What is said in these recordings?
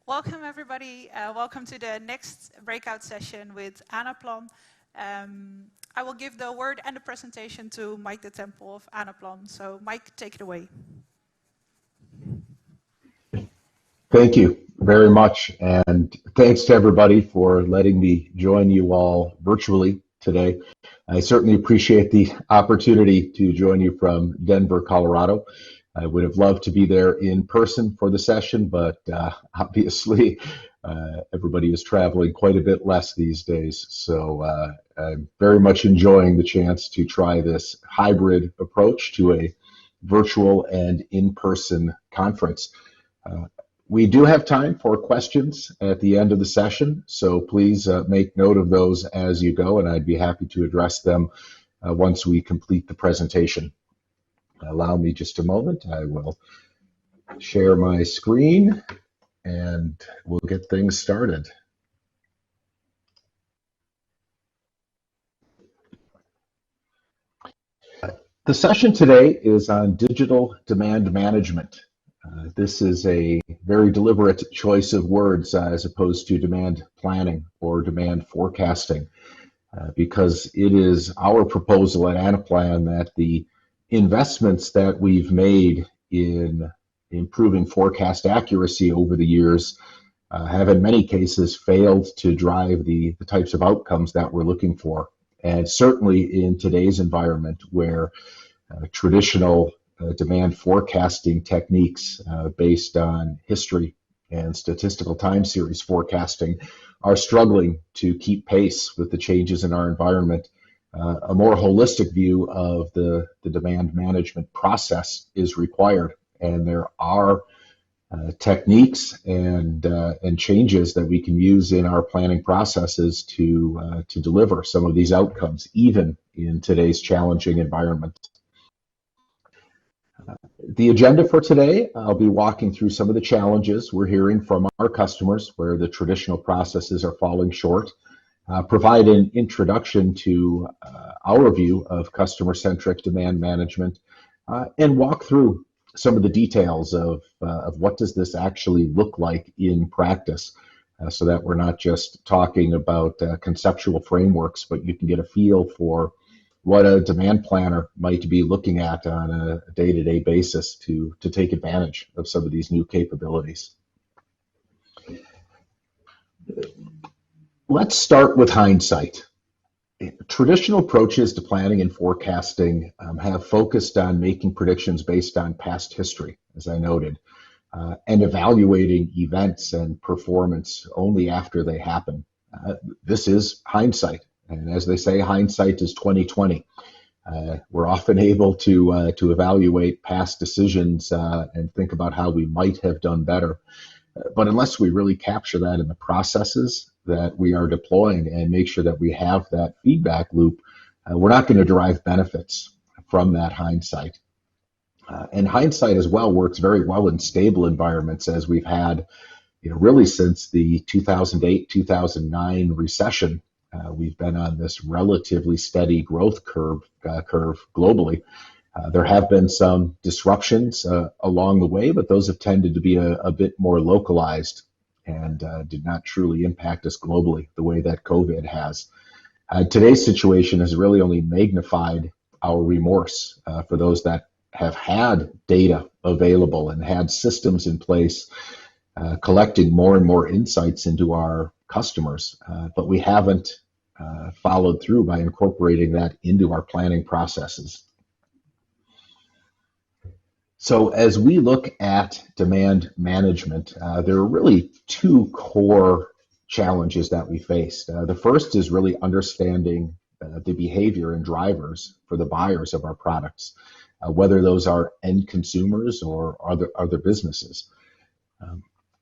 Welcome everybody. Welcome to the next breakout session with Anaplan. I will give the word and the presentation to Mike Detampel of Anaplan. So Mike, take it away. Thank you very much, and thanks to everybody for letting me join you all virtually today. I certainly appreciate the opportunity to join you from Denver, Colorado. I would have loved to be there in person for the session, but obviously everybody is traveling quite a bit less these days. So I'm very much enjoying the chance to try this hybrid approach to a virtual and in-person conference. We do have time for questions at the end of the session, so please make note of those as you go, and I'd be happy to address them once we complete the presentation. Allow me just a moment. I will share my screen and we'll get things started. The session today is on digital demand management. This is a very deliberate choice of words as opposed to demand planning or demand forecasting, because it is our proposal at Anaplan that the investments that we've made in improving forecast accuracy over the years have in many cases failed to drive the types of outcomes that we're looking for. And certainly in today's environment where traditional demand forecasting techniques based on history and statistical time series forecasting are struggling to keep pace with the changes in our environment. A more holistic view of the demand management process is required, and there are techniques and changes that we can use in our planning processes to deliver some of these outcomes, even in today's challenging environment. The agenda for today, I'll be walking through some of the challenges we're hearing from our customers where the traditional processes are falling short, provide an introduction to our view of customer-centric demand management, and walk through some of the details of what does this actually look like in practice, so that we're not just talking about conceptual frameworks, but you can get a feel for what a demand planner might be looking at on a day-to-day basis to take advantage of some of these new capabilities. Let's start with hindsight. Traditional approaches to planning and forecasting have focused on making predictions based on past history, as I noted, and evaluating events and performance only after they happen. This is hindsight. And as they say, hindsight is 20/20. We're often able to evaluate past decisions and think about how we might have done better. But unless we really capture that in the processes that we are deploying and make sure that we have that feedback loop, we're not going to derive benefits from that hindsight. And hindsight as well works very well in stable environments, as we've had, really since the 2008-2009 recession. We've been on this relatively steady growth curve globally. There have been some disruptions along the way, but those have tended to be a bit more localized and did not truly impact us globally the way that COVID has. Today's situation has really only magnified our remorse for those that have had data available and had systems in place collecting more and more insights into our customers, but we haven't followed through by incorporating that into our planning processes. So as we look at demand management, there are really two core challenges that we faced. The first is really understanding the behavior and drivers for the buyers of our products, whether those are end consumers or other businesses.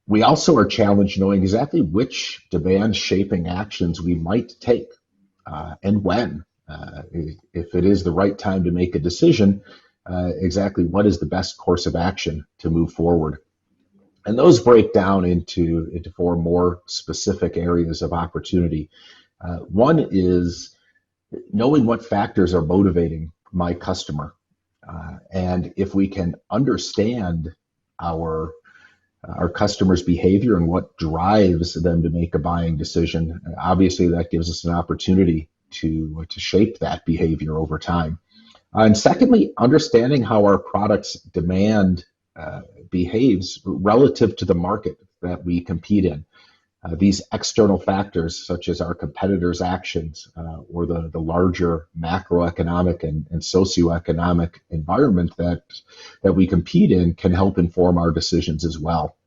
We also are challenged knowing exactly which demand shaping actions we might take and when. If it is the right time to make a decision, exactly what is the best course of action to move forward. And those break down into four more specific areas of opportunity. One is knowing what factors are motivating my customer. And if we can understand our our customers' behavior and what drives them to make a buying decision. Obviously, that gives us an opportunity to shape that behavior over time. And secondly, understanding how our product's demand behaves relative to the market that we compete in. These external factors, such as our competitors' actions or the larger macroeconomic and socioeconomic environment that we compete in, can help inform our decisions as well.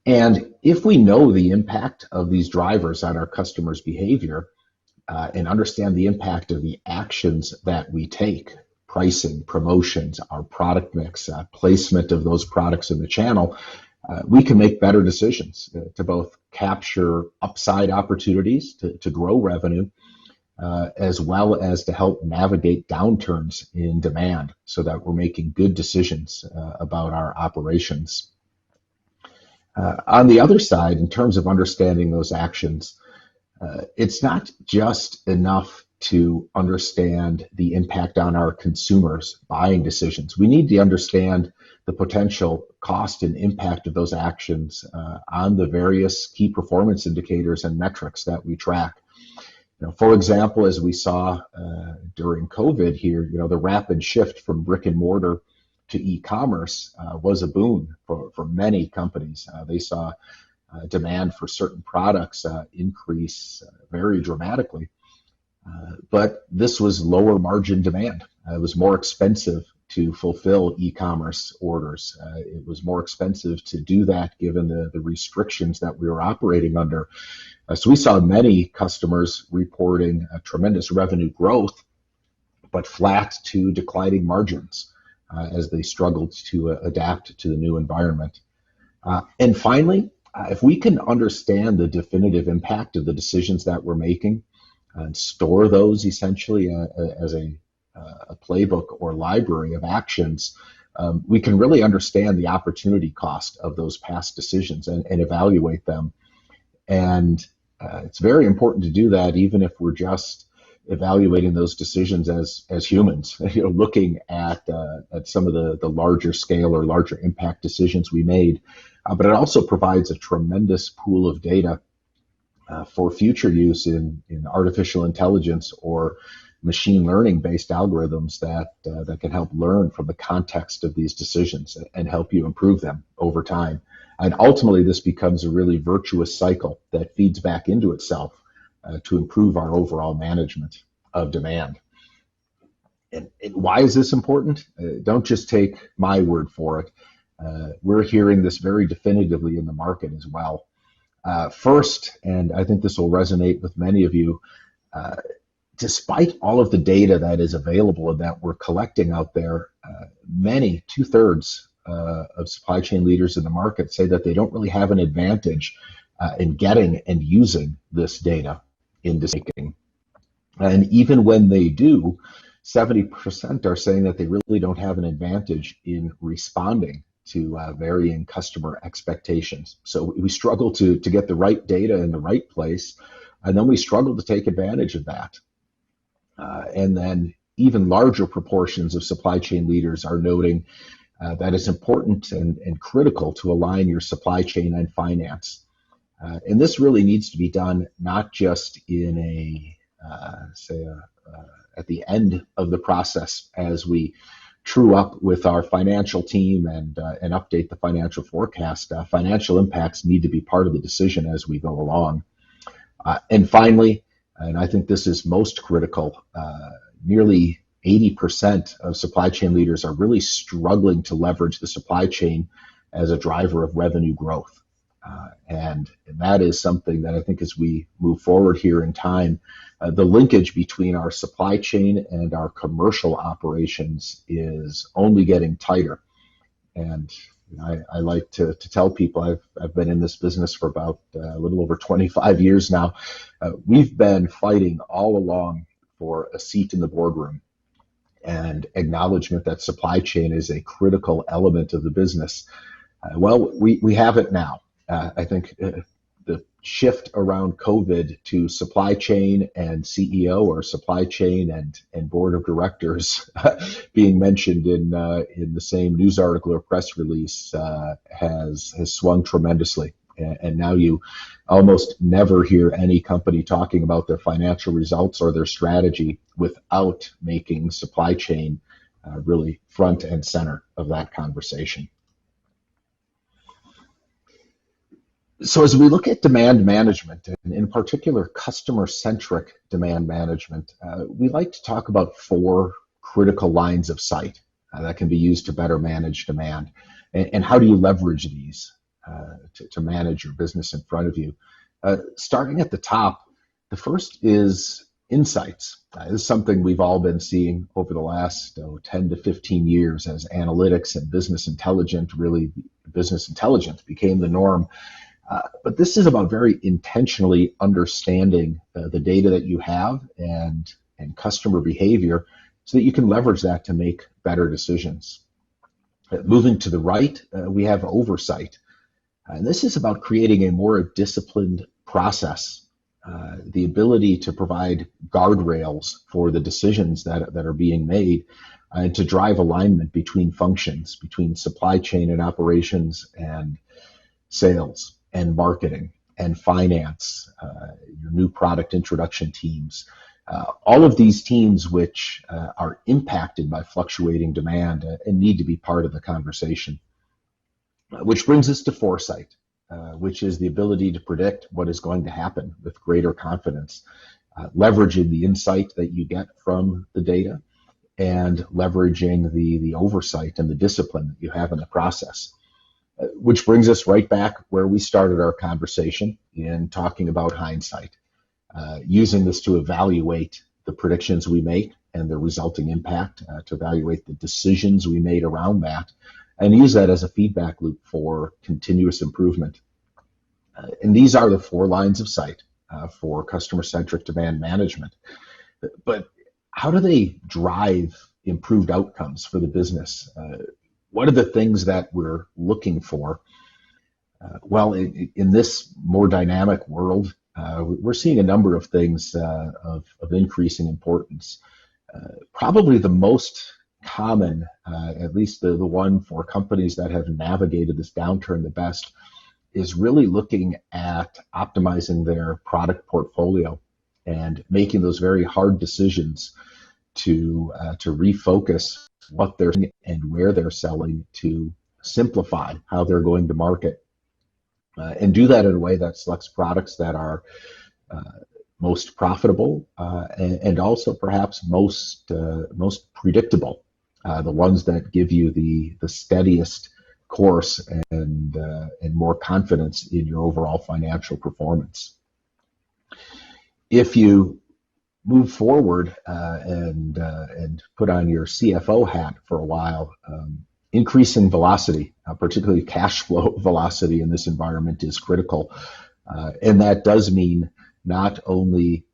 And if we know the impact of these drivers on our customers' behavior and understand the impact of the actions that we take, pricing, promotions, our product mix, placement of those products in the channel, we can make better decisions to both capture upside opportunities to grow revenue, as well as to help navigate downturns in demand so that we're making good decisions about our operations. On the other side, in terms of understanding those actions, it's not just enough to understand the impact on our consumers' buying decisions. We need to understand the potential cost and impact of those actions on the various key performance indicators and metrics that we track. For example, as we saw during COVID here, the rapid shift from brick and mortar to e-commerce was a boon for many companies. They saw demand for certain products increase very dramatically. But this was lower margin demand. It was more expensive to fulfill e-commerce orders. It was more expensive to do that given the restrictions that we were operating under. So we saw many customers reporting a tremendous revenue growth, but flat to declining margins as they struggled to adapt to the new environment. And finally, if we can understand the definitive impact of the decisions that we're making and store those essentially as a playbook or library of actions, we can really understand the opportunity cost of those past decisions and evaluate them. And it's very important to do that even if we're just evaluating those decisions as humans, looking at some of the larger scale or larger impact decisions we made. But it also provides a tremendous pool of data for future use in artificial intelligence or machine learning based algorithms that can help learn from the context of these decisions and help you improve them over time. And ultimately, this becomes a really virtuous cycle that feeds back into itself to improve our overall management of demand. And why is this important? Don't just take my word for it. We're hearing this very definitively in the market as well. First, and I think this will resonate with many of you, despite all of the data that is available and that we're collecting out there, many, 2/3 of supply chain leaders in the market say that they don't really have an advantage in getting and using this data in decision making. And even when they do, 70% are saying that they really don't have an advantage in responding to varying customer expectations. So we struggle to get the right data in the right place, and then we struggle to take advantage of that. And then even larger proportions of supply chain leaders are noting that it's important and critical to align your supply chain and finance. And this really needs to be done not just in at the end of the process as we true up with our financial team and update the financial forecast. Financial impacts need to be part of the decision as we go along. And finally, and I think this is most critical, nearly 80% of supply chain leaders are really struggling to leverage the supply chain as a driver of revenue growth. And that is something that I think as we move forward here in time, the linkage between our supply chain and our commercial operations is only getting tighter. And I like to tell people I've been in this business for about a little over 25 years now. We've been fighting all along for a seat in the boardroom and acknowledgement that supply chain is a critical element of the business. Well, we have it now. I think the shift around COVID to supply chain and CEO, or supply chain and board of directors being mentioned in the same news article or press release has swung tremendously. And now you almost never hear any company talking about their financial results or their strategy without making supply chain really front and center of that conversation. So as we look at demand management, and in particular customer-centric demand management, we like to talk about 4 critical lines of sight that can be used to better manage demand. And how do you leverage these to manage your business in front of you? Starting at the top, the first is insights. This is something we've all been seeing over the last 10 to 15 years as analytics and business intelligence became the norm. But this is about very intentionally understanding the data that you have and customer behavior so that you can leverage that to make better decisions. Moving to the right, we have oversight. And this is about creating a more disciplined process, the ability to provide guardrails for the decisions that are being made, and to drive alignment between functions, between supply chain and operations and sales and marketing and finance, your new product introduction teams, all of these teams which are impacted by fluctuating demand and need to be part of the conversation. Which brings us to foresight, which is the ability to predict what is going to happen with greater confidence, leveraging the insight that you get from the data and leveraging the oversight and the discipline that you have in the process. Which brings us right back where we started our conversation in talking about hindsight, using this to evaluate the predictions we make and the resulting impact, to evaluate the decisions we made around that, and use that as a feedback loop for continuous improvement. And these are the 4 lines of sight for customer-centric demand management. But how do they drive improved outcomes for the business? What are the things that we're looking for? Well, in this more dynamic world, we're seeing a number of things of increasing importance. Probably the most common, at least the one for companies that have navigated this downturn the best, is really looking at optimizing their product portfolio and making those very hard decisions to refocus what they're selling and where they're selling, to simplify how they're going to market, and do that in a way that selects products that are most profitable and also perhaps most predictable, the ones that give you the steadiest course and more confidence in your overall financial performance. If you move forward and put on your CFO hat for a while, increasing velocity, particularly cash flow velocity in this environment, is critical. And that does mean not only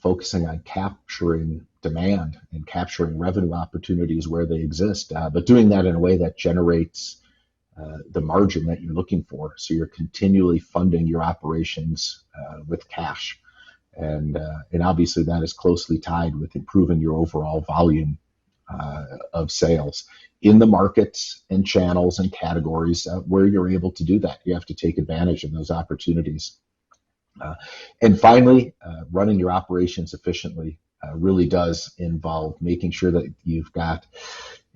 focusing on capturing demand and capturing revenue opportunities where they exist, but doing that in a way that generates the margin that you're looking for. So you're continually funding your operations with cash. And obviously that is closely tied with improving your overall volume of sales in the markets and channels and categories where you're able to do that. You have to take advantage of those opportunities. And finally, running your operations efficiently really does involve making sure that you've got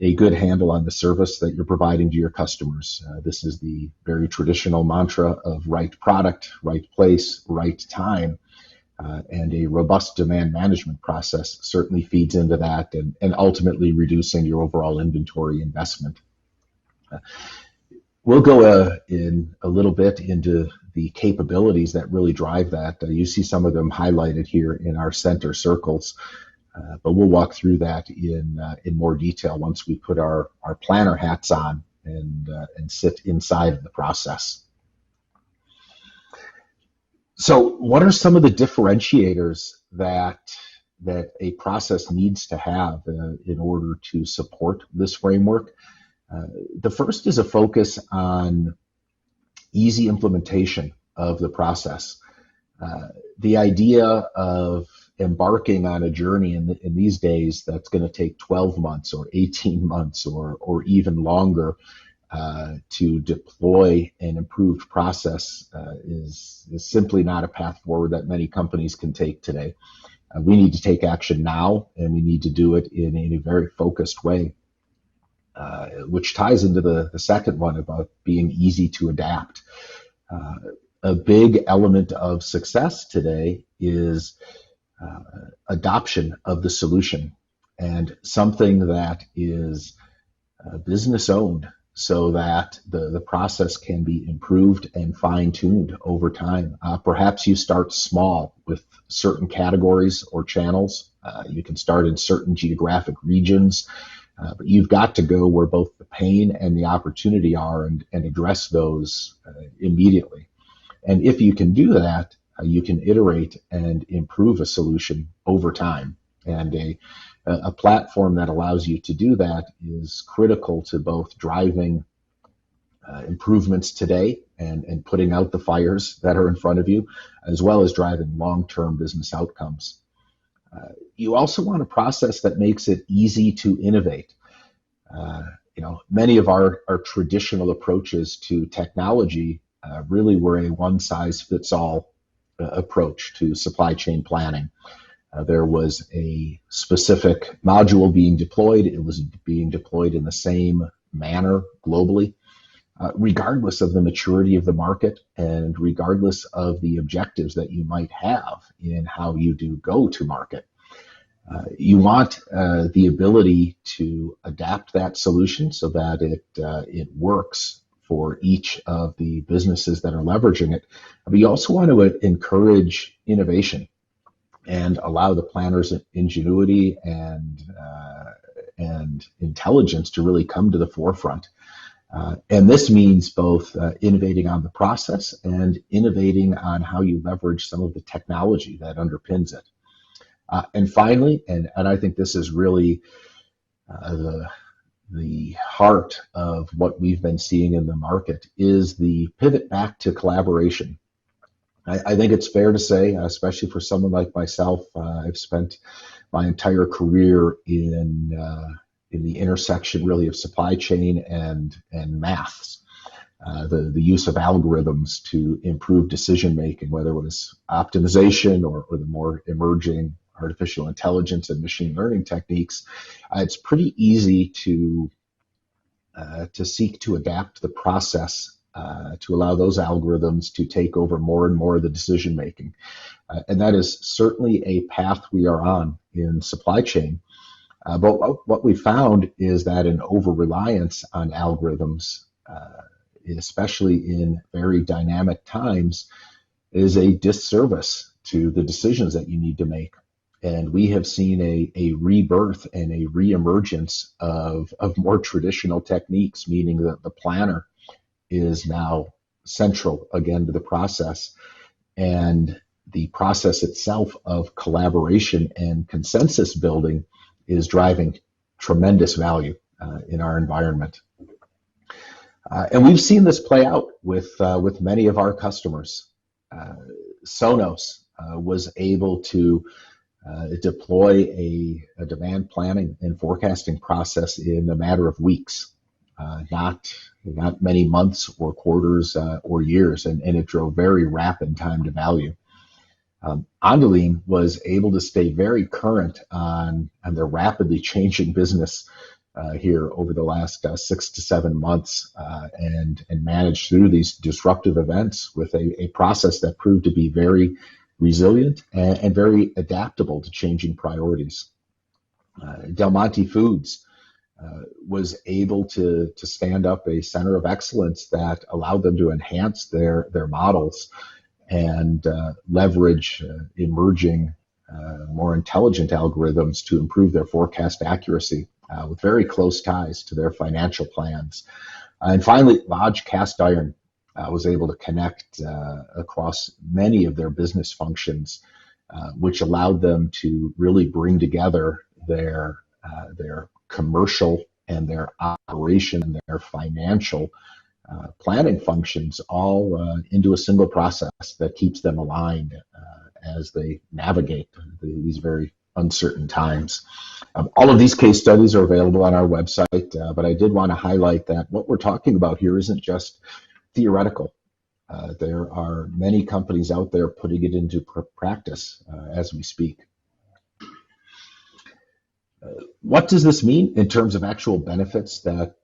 a good handle on the service that you're providing to your customers. This is the very traditional mantra of right product, right place, right time. And a robust demand management process certainly feeds into that, and ultimately reducing your overall inventory investment. We'll go in a little bit into the capabilities that really drive that. You see some of them highlighted here in our center circles, but we'll walk through that in more detail once we put our planner hats on and sit inside of the process. So what are some of the differentiators that a process needs to have in order to support this framework? The first is a focus on easy implementation of the process. The idea of embarking on a journey in these days that's going to take 12 months or 18 months or even longer to deploy an improved process is simply not a path forward that many companies can take today. We need to take action now, and we need to do it in a very focused way, which ties into the second one about being easy to adapt. A big element of success today is adoption of the solution, and something that is business owned, so that the process can be improved and fine-tuned over time. Perhaps you start small with certain categories or channels. You can start in certain geographic regions, but you've got to go where both the pain and the opportunity are and address those immediately. And if you can do that, you can iterate and improve a solution over time. And a platform that allows you to do that is critical to both driving improvements today and putting out the fires that are in front of you, as well as driving long-term business outcomes. You also want a process that makes it easy to innovate. Many of our traditional approaches to technology really were a one-size-fits-all approach to supply chain planning. There was a specific module being deployed. It was being deployed in the same manner globally, regardless of the maturity of the market and regardless of the objectives that you might have in how you do go to market. You want the ability to adapt that solution so that it works for each of the businesses that are leveraging it. But you also want to encourage innovation and allow the planner's ingenuity and intelligence to really come to the forefront. And this means both innovating on the process and innovating on how you leverage some of the technology that underpins it. And finally, and I think this is really the heart of what we've been seeing in the market, is the pivot back to collaboration. I think it's fair to say, especially for someone like myself, I've spent my entire career in the intersection really of supply chain and maths, the use of algorithms to improve decision making, whether it was optimization or the more emerging artificial intelligence and machine learning techniques. It's pretty easy to seek to adapt the process to allow those algorithms to take over more and more of the decision making. And that is certainly a path we are on in supply chain. But what we found is that an over-reliance on algorithms, especially in very dynamic times, is a disservice to the decisions that you need to make. And we have seen a rebirth and a reemergence of more traditional techniques, meaning that the planner is now central again to the process, and the process itself of collaboration and consensus building is driving tremendous value in our environment. And we've seen this play out with many of our customers. Sonos was able to deploy a demand planning and forecasting process in a matter of weeks, not many months or quarters or years, and it drove very rapid time to value. Ondaline was able to stay very current on the rapidly changing business here over the last 6 to 7 months and manage through these disruptive events with a process that proved to be very resilient and very adaptable to changing priorities. Del Monte Foods was able to stand up a center of excellence that allowed them to enhance their models and leverage emerging, more intelligent algorithms to improve their forecast accuracy with very close ties to their financial plans. And finally, Lodge Cast Iron was able to connect across many of their business functions, which allowed them to really bring together their commercial and their operation and their financial planning functions all into a single process that keeps them aligned as they navigate these very uncertain times. All of these case studies are available on our website, but I did want to highlight that what we're talking about here isn't just theoretical. There are many companies out there putting it into practice as we speak. What does this mean in terms of actual benefits that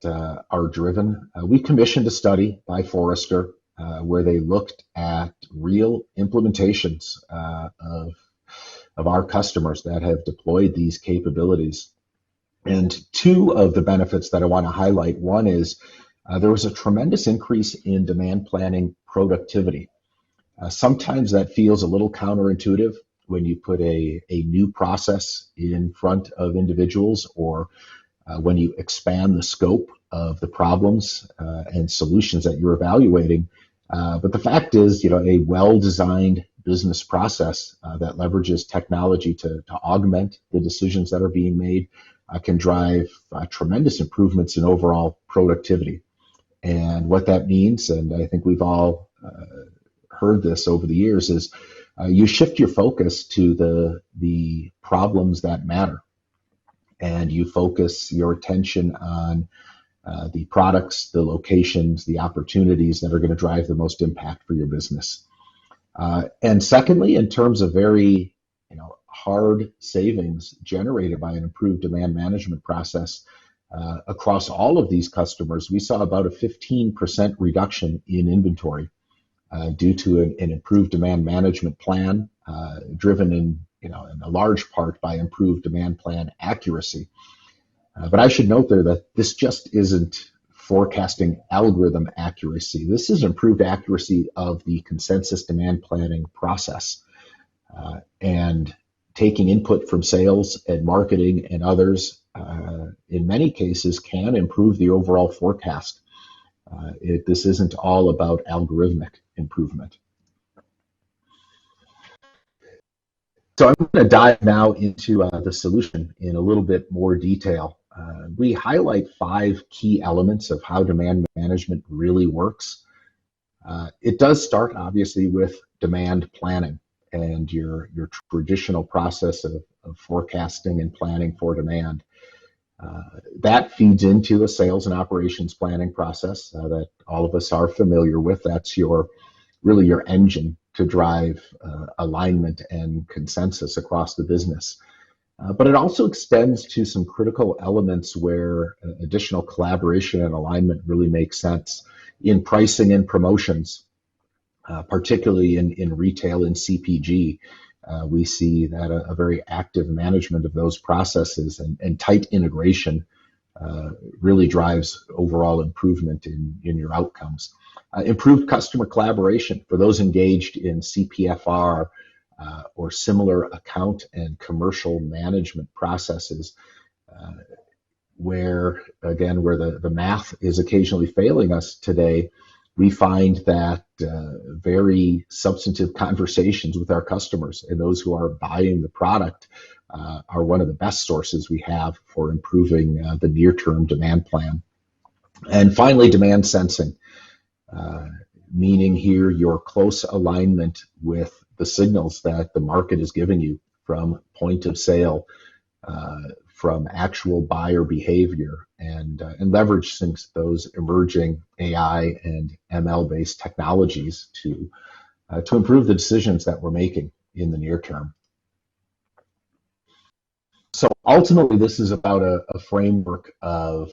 are driven? We commissioned a study by Forrester where they looked at real implementations of our customers that have deployed these capabilities. And two of the benefits that I want to highlight, one is there was a tremendous increase in demand planning productivity. Sometimes that feels a little counterintuitive when you put a new process in front of individuals, or when you expand the scope of the problems and solutions that you're evaluating. But the fact is, a well-designed business process that leverages technology to augment the decisions that are being made can drive tremendous improvements in overall productivity. And what that means, and I think we've all heard this over the years, is you shift your focus to the problems that matter, and you focus your attention on the products, the locations, the opportunities that are going to drive the most impact for your business. And secondly, in terms of very hard savings generated by an improved demand management process, across all of these customers, we saw about a 15% reduction in inventory due to an improved demand management plan, driven in a large part by improved demand plan accuracy. But I should note there that this just isn't forecasting algorithm accuracy. This is improved accuracy of the consensus demand planning process, and taking input from sales and marketing and others, in many cases, can improve the overall forecast. This isn't all about algorithmic improvement. So I'm going to dive now into the solution in a little bit more detail. We highlight 5 key elements of how demand management really works. It does start, obviously, with demand planning and your traditional process of forecasting and planning for demand. That feeds into a sales and operations planning process that all of us are familiar with. That's really your engine to drive alignment and consensus across the business. But it also extends to some critical elements where additional collaboration and alignment really makes sense. In pricing and promotions, particularly in retail and CPG, we see that a very active management of those processes and tight integration really drives overall improvement in your outcomes. Improved customer collaboration for those engaged in CPFR or similar account and commercial management processes, where the math is occasionally failing us today. We find that very substantive conversations with our customers and those who are buying the product are one of the best sources we have for improving the near-term demand plan. And finally, demand sensing, meaning here your close alignment with the signals that the market is giving you from point of sale, from actual buyer behavior, and leverage those emerging AI and ML-based technologies to improve the decisions that we're making in the near term. So ultimately, this is about a framework of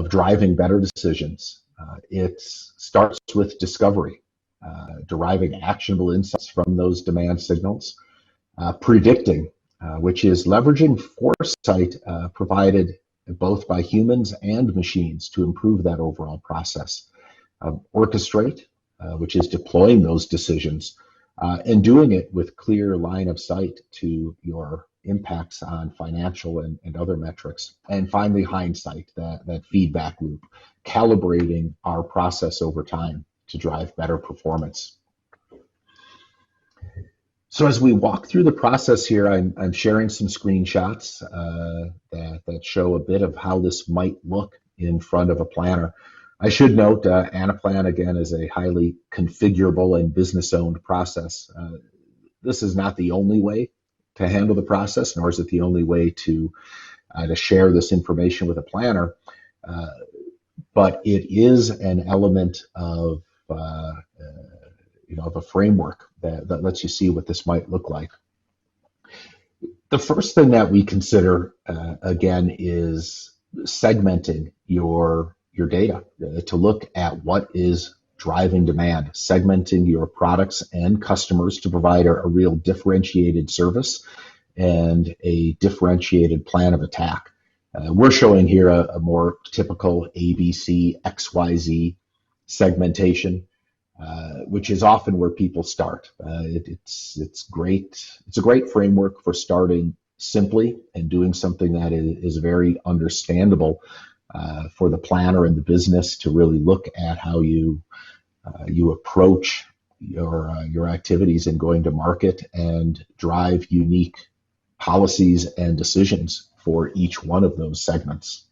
driving better decisions. It starts with discovery, deriving actionable insights from those demand signals, predicting, which is leveraging foresight provided both by humans and machines to improve that overall process, orchestrate, which is deploying those decisions, and doing it with clear line of sight to your impacts on financial and other metrics. And finally, hindsight, that feedback loop, calibrating our process over time to drive better performance. So as we walk through the process here, I'm sharing some screenshots that show a bit of how this might look in front of a planner. I should note Anaplan, again, is a highly configurable and business-owned process. This is not the only way to handle the process, nor is it the only way to share this information with a planner, but it is an element of of a framework that lets you see what this might look like. The first thing that we consider, again, is segmenting your data to look at what is driving demand, segmenting your products and customers to provide a real differentiated service and a differentiated plan of attack. We're showing here a more typical ABC, XYZ segmentation, which is often where people start. It's great. It's a great framework for starting simply and doing something that is very understandable for the planner and the business to really look at how you approach your activities in going to market and drive unique policies and decisions for each one of those segments.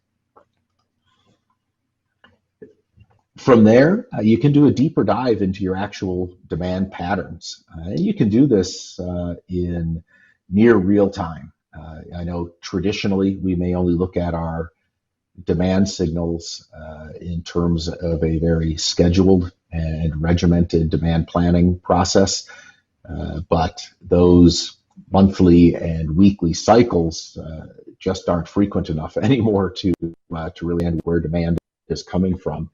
From there, you can do a deeper dive into your actual demand patterns. You can do this in near real time. I know traditionally we may only look at our demand signals in terms of a very scheduled and regimented demand planning process, but those monthly and weekly cycles just aren't frequent enough anymore to really understand where demand is coming from.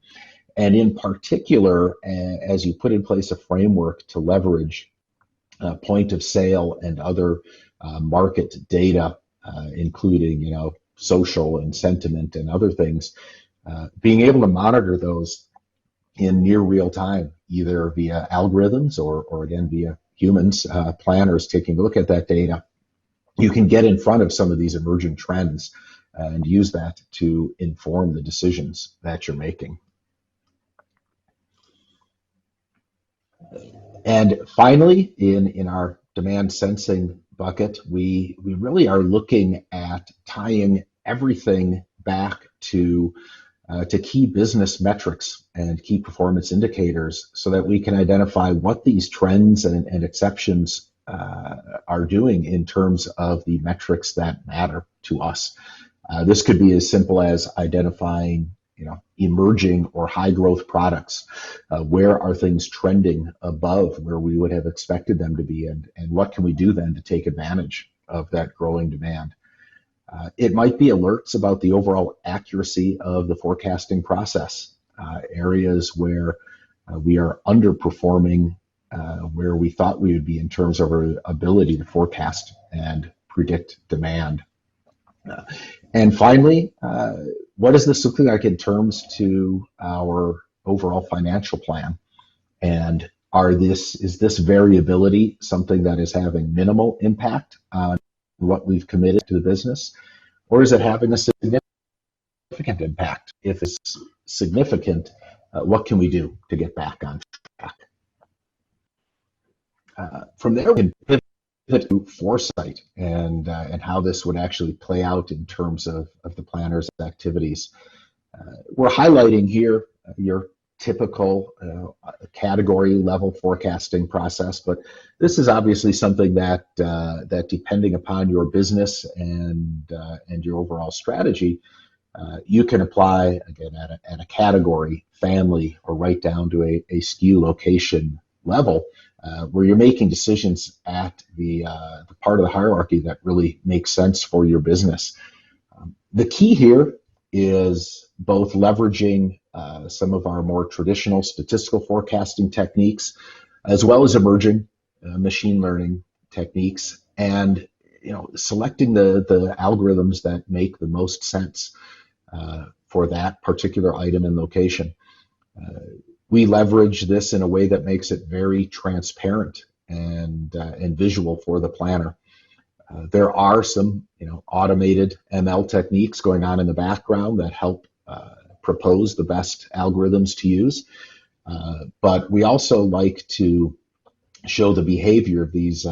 And in particular, as you put in place a framework to leverage point of sale and other market data, including social and sentiment and other things, being able to monitor those in near real time, either via algorithms or again via humans, planners taking a look at that data, you can get in front of some of these emerging trends and use that to inform the decisions that you're making. And finally, in our demand sensing bucket, we really are looking at tying everything back to key business metrics and key performance indicators so that we can identify what these trends and exceptions are doing in terms of the metrics that matter to us. This could be as simple as identifying emerging or high growth products. Where are things trending above where we would have expected them to be, and what can we do then to take advantage of that growing demand? It might be alerts about the overall accuracy of the forecasting process, areas where we are underperforming where we thought we would be in terms of our ability to forecast and predict demand. And finally, what does this look like in terms to our overall financial plan? And is this variability something that is having minimal impact on what we've committed to the business, or is it having a significant impact? If it's significant, what can we do to get back on track? From there, we can pivot to foresight and how this would actually play out in terms of the planner's activities. We're highlighting here your typical category level forecasting process, but this is obviously something that depending upon your business and your overall strategy, you can apply again at a category, family, or right down to a SKU location level, where you're making decisions at the part of the hierarchy that really makes sense for your business. The key here is both leveraging some of our more traditional statistical forecasting techniques, as well as emerging machine learning techniques, and selecting the algorithms that make the most sense for that particular item and location. We leverage this in a way that makes it very transparent and visual for the planner. There are some automated ML techniques going on in the background that help propose the best algorithms to use, but we also like to show the behavior of these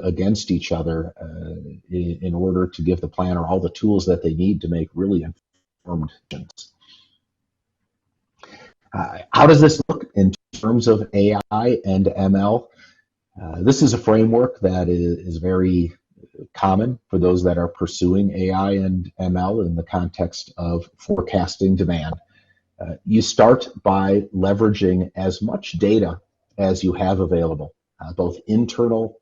against each other in order to give the planner all the tools that they need to make really informed decisions. How does this look in terms of AI and ML? This is a framework that is very common for those that are pursuing AI and ML in the context of forecasting demand. You start by leveraging as much data as you have available, both internal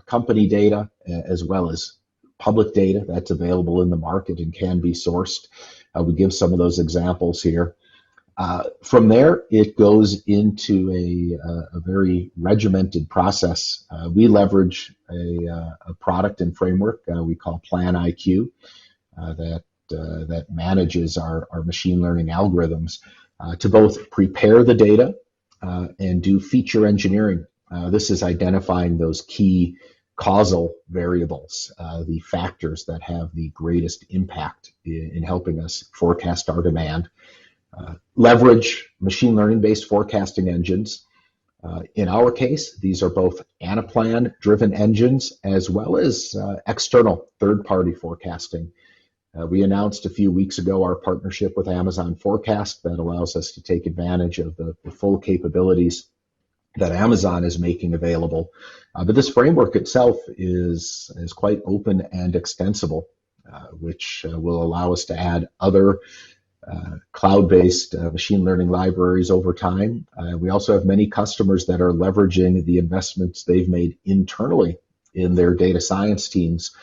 company data as well as public data that's available in the market and can be sourced. We give some of those examples here. From there, it goes into a very regimented process. We leverage a product and framework we call Plan IQ that manages our machine learning algorithms to both prepare the data and do feature engineering. This is identifying those key causal variables, the factors that have the greatest impact in helping us forecast our demand. Leverage machine learning based forecasting engines. In our case, these are both Anaplan driven engines as well as external third-party forecasting. We announced a few weeks ago our partnership with Amazon Forecast that allows us to take advantage of the full capabilities that Amazon is making available. But this framework itself is quite open and extensible, which will allow us to add other cloud-based machine learning libraries over time. We also have many customers that are leveraging the investments they've made internally in their data science teams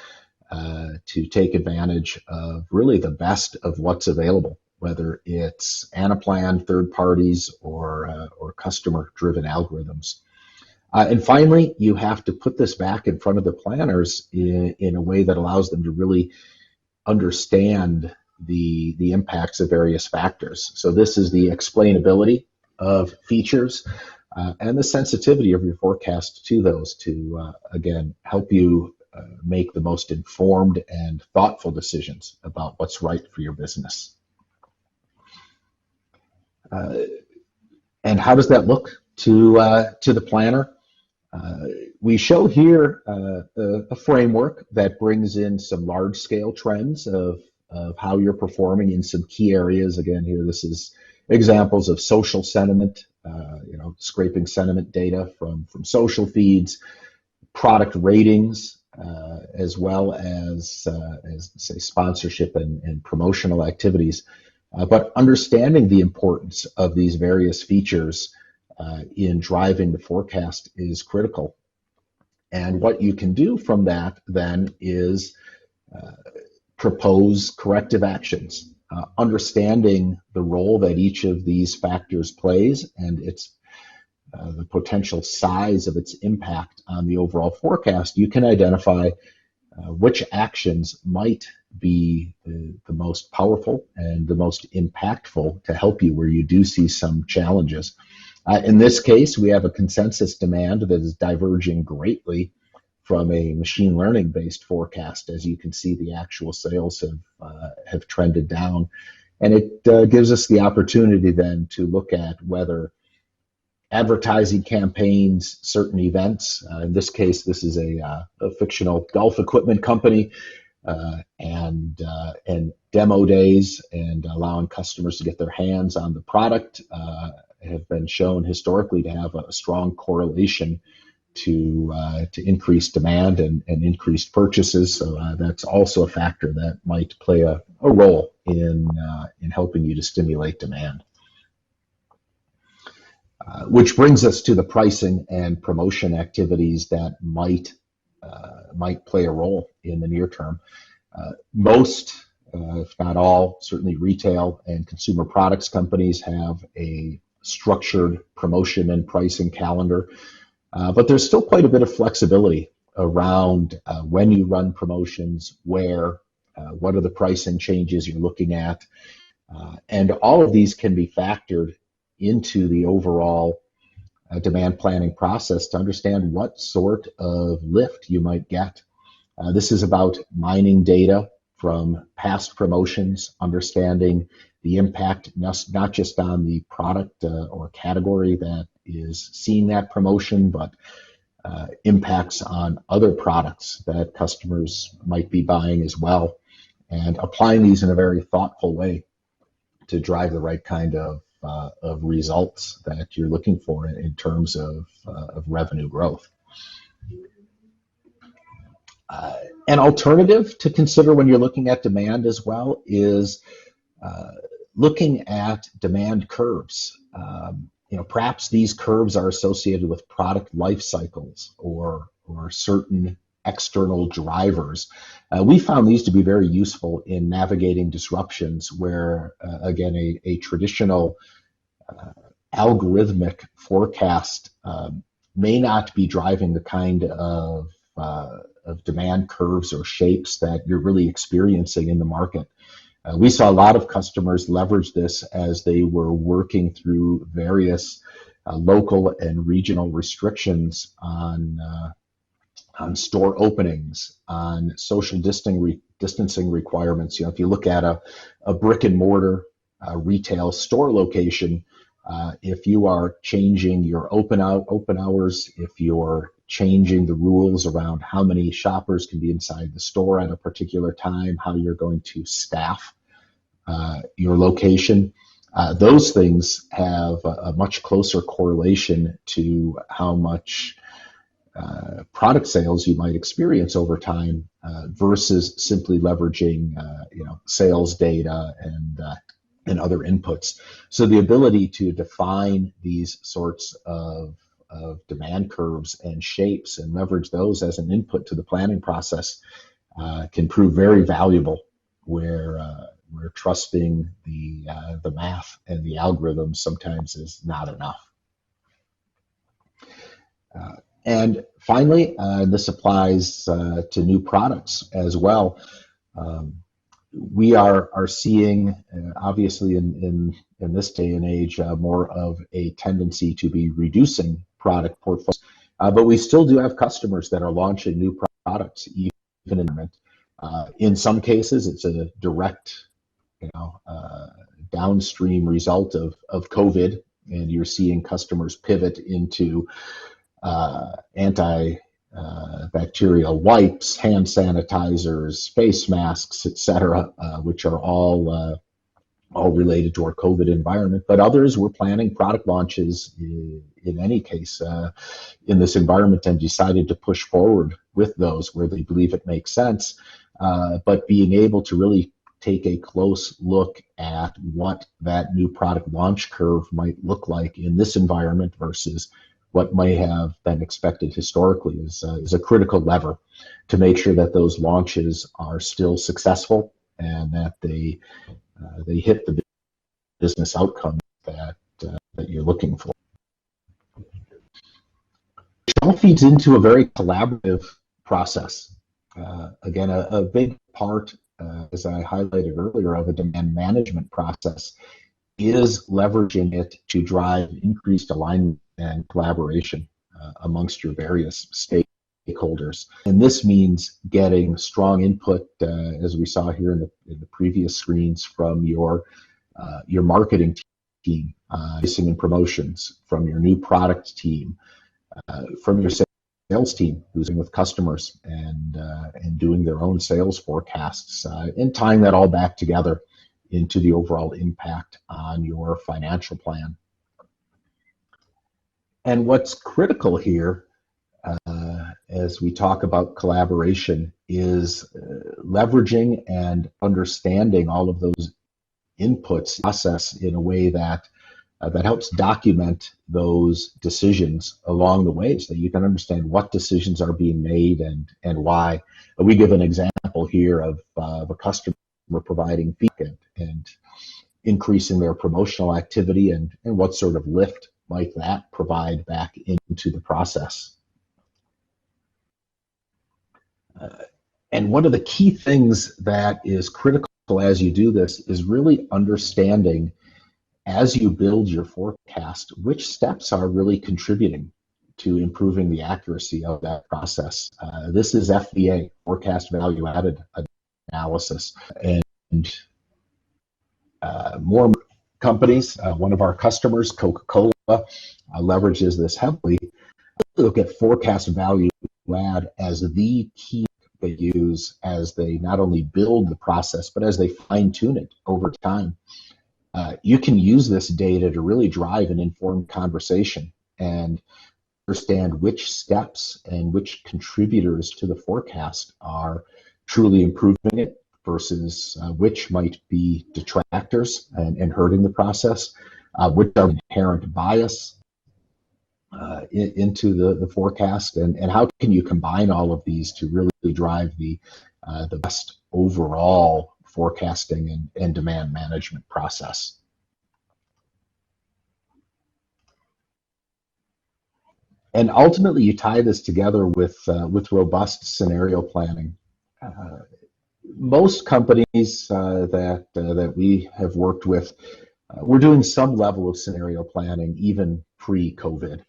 to take advantage of really the best of what's available, whether it's Anaplan, third parties, or customer-driven algorithms. And finally, you have to put this back in front of the planners in a way that allows them to really understand the impacts of various factors. So this is the explainability of features and the sensitivity of your forecast to those to, again, help you make the most informed and thoughtful decisions about what's right for your business. And how does that look to the planner? We show here a framework that brings in some large-scale trends of how you're performing in some key areas. Again, here this is examples of social sentiment, scraping sentiment data from social feeds, product ratings, as well as say sponsorship and promotional activities. But understanding the importance of these various features in driving the forecast is critical. And what you can do from that then is propose corrective actions, understanding the role that each of these factors plays and its the potential size of its impact on the overall forecast. You can identify which actions might be the most powerful and the most impactful to help you where you do see some challenges. In this case, we have a consensus demand that is diverging greatly from a machine learning based forecast. As you can see, the actual sales have trended down, and it gives us the opportunity then to look at whether advertising campaigns, certain events, in this case this is a fictional golf equipment company, and demo days and allowing customers to get their hands on the product have been shown historically to have a strong correlation to increased demand and increased purchases. So that's also a factor that might play a role in helping you to stimulate demand. Which brings us to the pricing and promotion activities that might play a role in the near term. Most, if not all, certainly retail and consumer products companies have a structured promotion and pricing calendar. But there's still quite a bit of flexibility around when you run promotions, where, what are the pricing changes you're looking at, and all of these can be factored into the overall demand planning process to understand what sort of lift you might get. This is about mining data from past promotions, understanding the impact not just on the product or category that is seeing that promotion, but impacts on other products that customers might be buying as well, and applying these in a very thoughtful way to drive the right kind of of results that you're looking for in terms of revenue growth. An alternative to consider when you're looking at demand as well is looking at demand curves. Perhaps these curves are associated with product life cycles or certain external drivers. We found these to be very useful in navigating disruptions where, again, a traditional algorithmic forecast may not be driving the kind of demand curves or shapes that you're really experiencing in the market. We saw a lot of customers leverage this as they were working through various local and regional restrictions on store openings, on social distancing requirements. If you look at a brick and mortar retail store location, if you are changing your open hours, if you're changing the rules around how many shoppers can be inside the store at a particular time, how you're going to staff your location, those things have a much closer correlation to how much product sales you might experience over time versus simply leveraging sales data and other inputs. So the ability to define these sorts of demand curves and shapes and leverage those as an input to the planning process can prove very valuable where trusting the math and the algorithms sometimes is not enough. And finally, this applies to new products as well. We are seeing, obviously, in this day and age, more of a tendency to be reducing product portfolios, but we still do have customers that are launching new products, even in some cases, it's a direct, downstream result of COVID, and you're seeing customers pivot into antibacterial wipes, hand sanitizers, face masks, etc., which are all related to our COVID environment. But others were planning product launches in any case in this environment and decided to push forward with those where they believe it makes sense. But being able to really take a close look at what that new product launch curve might look like in this environment versus what may have been expected historically is a critical lever to make sure that those launches are still successful and that they hit the business outcome that you're looking for. It all feeds into a very collaborative process. Again, a big part, as I highlighted earlier, of a demand management process is leveraging it to drive increased alignment and collaboration amongst your various stakeholders. And this means getting strong input, as we saw here in the previous screens, from your marketing team, pricing and promotions, from your new product team, from your sales team who's in with customers and doing their own sales forecasts, and tying that all back together into the overall impact on your financial plan. And what's critical here, as we talk about collaboration, is leveraging and understanding all of those inputs process in a way that helps document those decisions along the way so that you can understand what decisions are being made and why. We give an example here of a customer providing feedback and increasing their promotional activity and what sort of lift might that provide back into the process. And one of the key things that is critical as you do this is really understanding, as you build your forecast, which steps are really contributing to improving the accuracy of that process. This is FVA, forecast value added analysis. And more companies, one of our customers, Coca-Cola, leverages this heavily. Look at forecast value add as the key they use as they not only build the process, but as they fine-tune it over time. you can use this data to really drive an informed conversation and understand which steps and which contributors to the forecast are truly improving it versus which might be detractors and hurting the process, which are inherent bias into the forecast, and how can you combine all of these to really drive the best overall forecasting and demand management process. And ultimately, you tie this together with robust scenario planning. Most companies that we have worked with, we're doing some level of scenario planning even pre-COVID.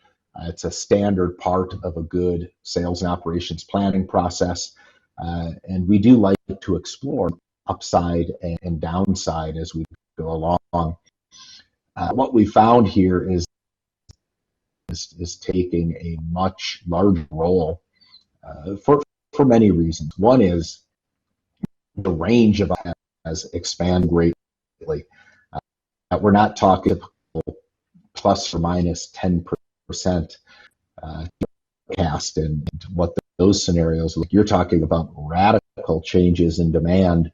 It's a standard part of a good sales and operations planning process, and we do like to explore upside and downside as we go along. What we found here is taking a much larger role for many reasons. One is the range of has expanded greatly. We're not talking plus or minus 10% forecast and what those scenarios look. You're talking about radical changes in demand,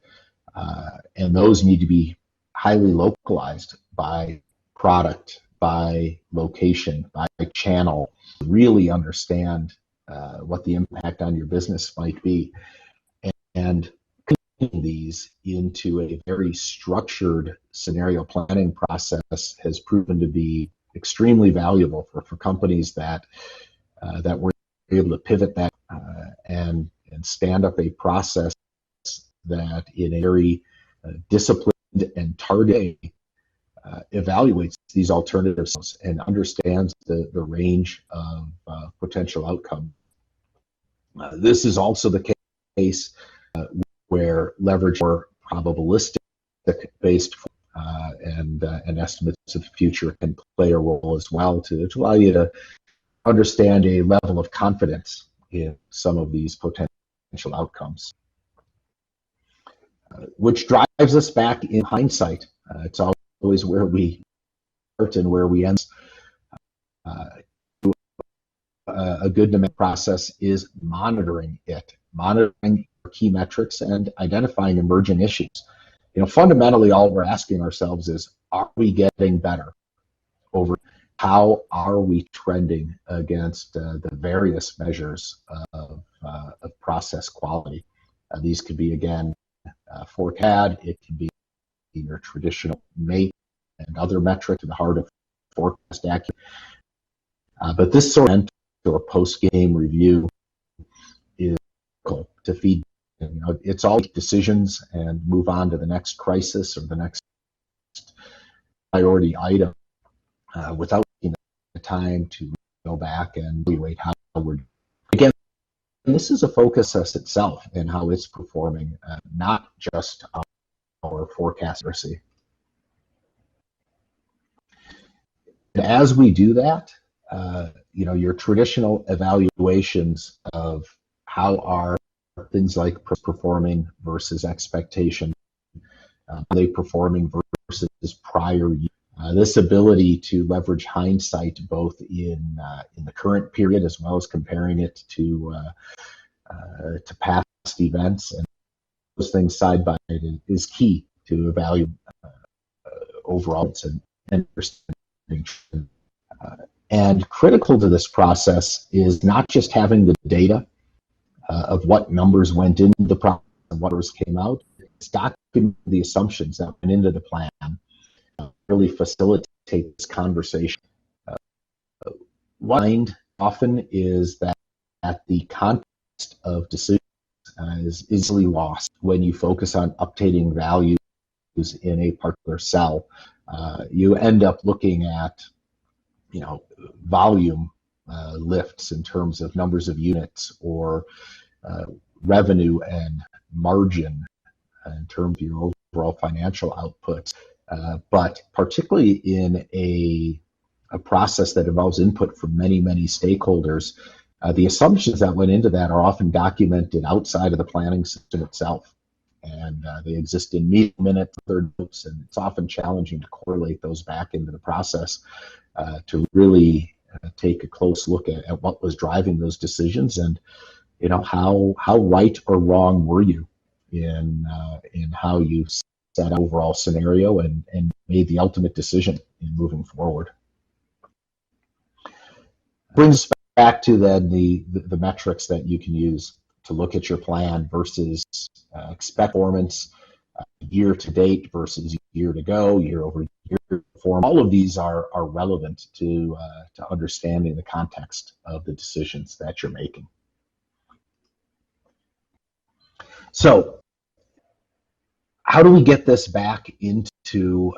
and those need to be highly localized by product, by location, by channel, really understand what the impact on your business might be. And putting these into a very structured scenario planning process has proven to be extremely valuable for companies that were able to pivot that and stand up a process that in a very disciplined and targeted evaluates these alternatives and understands the range of potential outcome. This is also the case where leverage or probabilistic based and estimates of the future can play a role as well to allow you to understand a level of confidence in some of these potential outcomes. Which drives us back in hindsight. It's always where we start and where we end. A good demand process is monitoring key metrics and identifying emerging issues. Fundamentally, all we're asking ourselves is, are we getting better over? How are we trending against the various measures of process quality? These could be, again, forecast. It can be your traditional MATE and other metrics at the heart of forecast accuracy. But this sort of or post-game review is critical to feed. It's all decisions and move on to the next crisis or the next priority item without the time to go back and evaluate how we're doing. Again, this is a focus us itself and how it's performing, not just our forecast accuracy. And as we do that, your traditional evaluations of how are things like performing versus expectation, are they performing versus prior year? This ability to leverage hindsight both in the current period as well as comparing it to past events and those things side by side is key to evaluate overall and understanding. And critical to this process is not just having the data of what numbers went into the process and what numbers came out. It's documenting the assumptions that went into the plan. Really facilitate this conversation. What often is that the context of decisions is easily lost when you focus on updating values in a particular cell. You end up looking at volume lifts in terms of numbers of units or revenue and margin in terms of your overall financial outputs. But particularly in a process that involves input from many, many stakeholders, the assumptions that went into that are often documented outside of the planning system itself. and they exist in minute, third groups, and it's often challenging to correlate those back into the process to really take a close look at what was driving those decisions, and how right or wrong were you in how you set an overall scenario and made the ultimate decision in moving forward. Brings us back to then the metrics that you can use to look at your plan versus expect performance, year to date versus year to go, year over year perform. All of these are relevant to understanding the context of the decisions that you're making. So how do we get this back into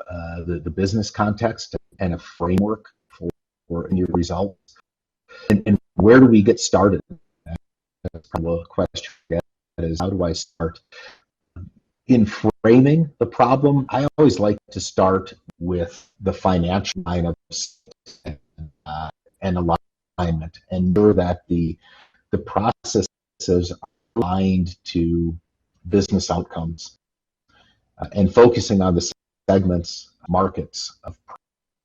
the business context and a framework for your results? And where do we get started? That's kind of a question that is, how do I start? In framing the problem, I always like to start with the financial line of and alignment, and ensure that the processes are aligned to business outcomes, and focusing on the segments, markets of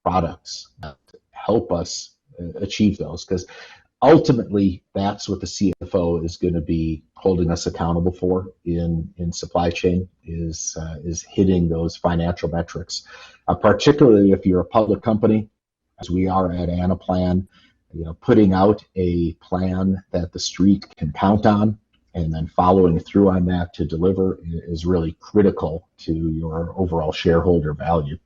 products that help us achieve those, because ultimately that's what the CFO is going to be holding us accountable for in supply chain, is hitting those financial metrics, particularly if you're a public company, as we are at Anaplan. Putting out a plan that the street can count on and then following through on that to deliver is really critical to your overall shareholder value.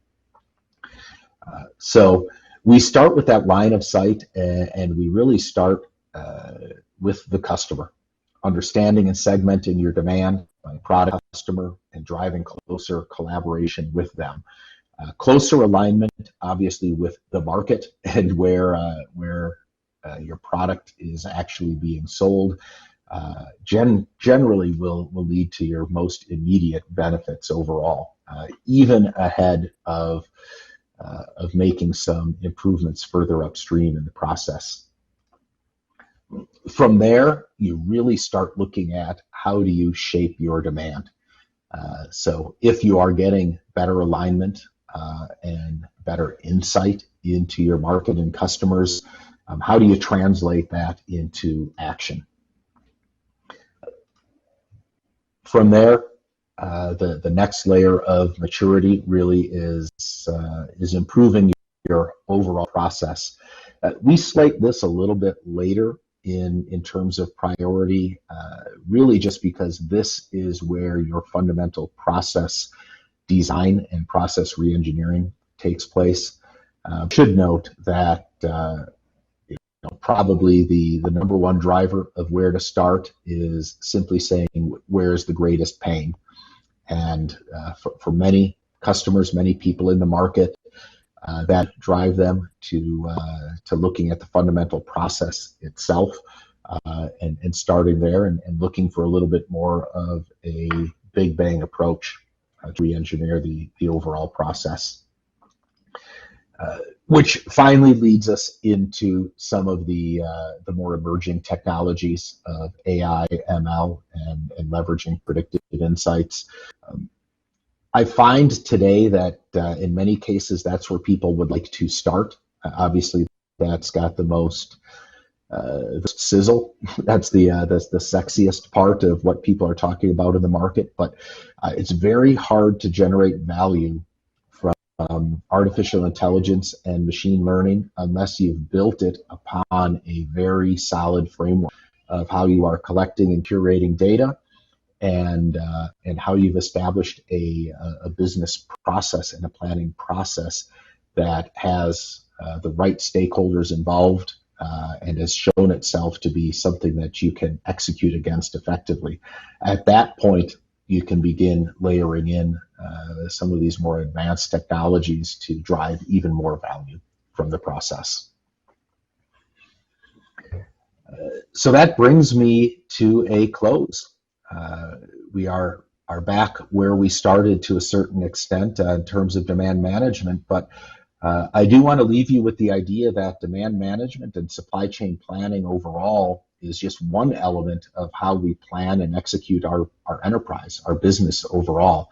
So we start with that line of sight, and we really start with the customer, understanding and segmenting your demand by product, customer, and driving closer collaboration with them. Closer alignment, obviously, with the market and where your product is actually being sold, generally will lead to your most immediate benefits overall, even ahead of making some improvements further upstream in the process. From there, you really start looking at how do you shape your demand. So if you are getting better alignment and better insight into your market and customers, how do you translate that into action? From there, the next layer of maturity really is improving your overall process. We slate this a little bit later in terms of priority, really just because this is where your fundamental process design and process reengineering takes place. Should note that probably the number one driver of where to start is simply saying where's the greatest pain. And for many customers, many people in the market, that drive them to looking at the fundamental process itself, and starting there and looking for a little bit more of a big bang approach to re-engineer the overall process. Which finally leads us into some of the more emerging technologies of AI, ML, and leveraging predictive insights. I find today that in many cases that's where people would like to start. Obviously, that's got the most sizzle. That's the sexiest part of what people are talking about in the market. But it's very hard to generate value from artificial intelligence and machine learning unless you've built it upon a very solid framework of how you are collecting and curating data, and how you've established a business process and a planning process that has the right stakeholders involved, and has shown itself to be something that you can execute against effectively. At that point, you can begin layering in some of these more advanced technologies to drive even more value from the process. So that brings me to a close. We are back where we started to a certain extent in terms of demand management, but I do want to leave you with the idea that demand management and supply chain planning overall is just one element of how we plan and execute our enterprise, our business overall,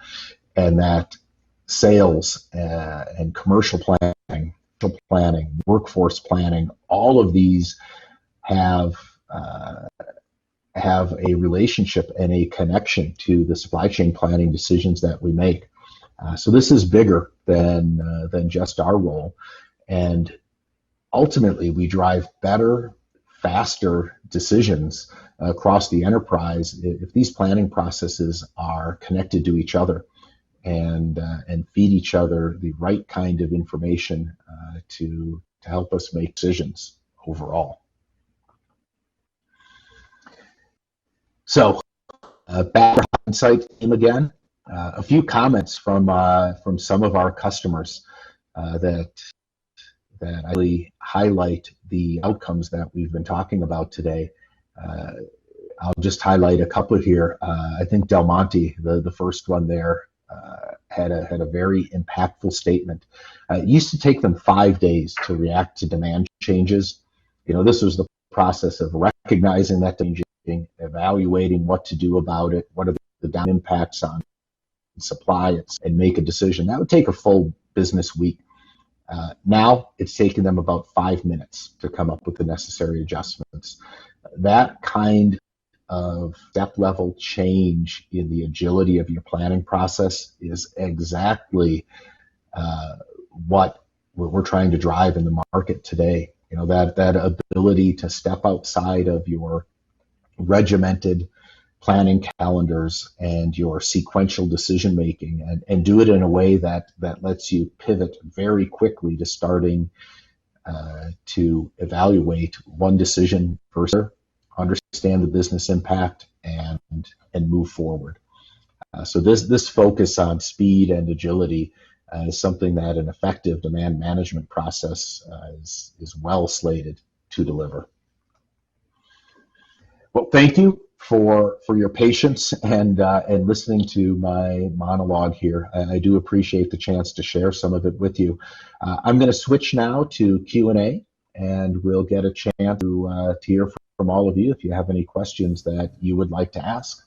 and that sales and commercial planning, workforce planning, all of these have a relationship and a connection to the supply chain planning decisions that we make. So this is bigger than just our role, and ultimately we drive better, faster decisions across the enterprise if these planning processes are connected to each other and feed each other the right kind of information to help us make decisions overall. So back to Hindsight team again. A few comments from some of our customers that I really highlight the outcomes that we've been talking about today. I'll just highlight a couple here. I think Del Monte, the first one there, had a very impactful statement. It used to take them 5 days to react to demand changes. This was the process of recognizing that changing, evaluating what to do about it, what are the down impacts on supply, and make a decision. That would take a full business week. Now it's taken them about 5 minutes to come up with the necessary adjustments. That kind of step-level change in the agility of your planning process is exactly what we're trying to drive in the market today. That ability to step outside of your regimented planning calendars and your sequential decision making, and do it in a way that lets you pivot very quickly to starting to evaluate one decision further, understand the business impact, and move forward. So this focus on speed and agility is something that an effective demand management process is well slated to deliver. Well, thank you for your patience and listening to my monologue here. I do appreciate the chance to share some of it with you. I'm going to switch now to Q&A, and we'll get a chance to hear from all of you if you have any questions that you would like to ask.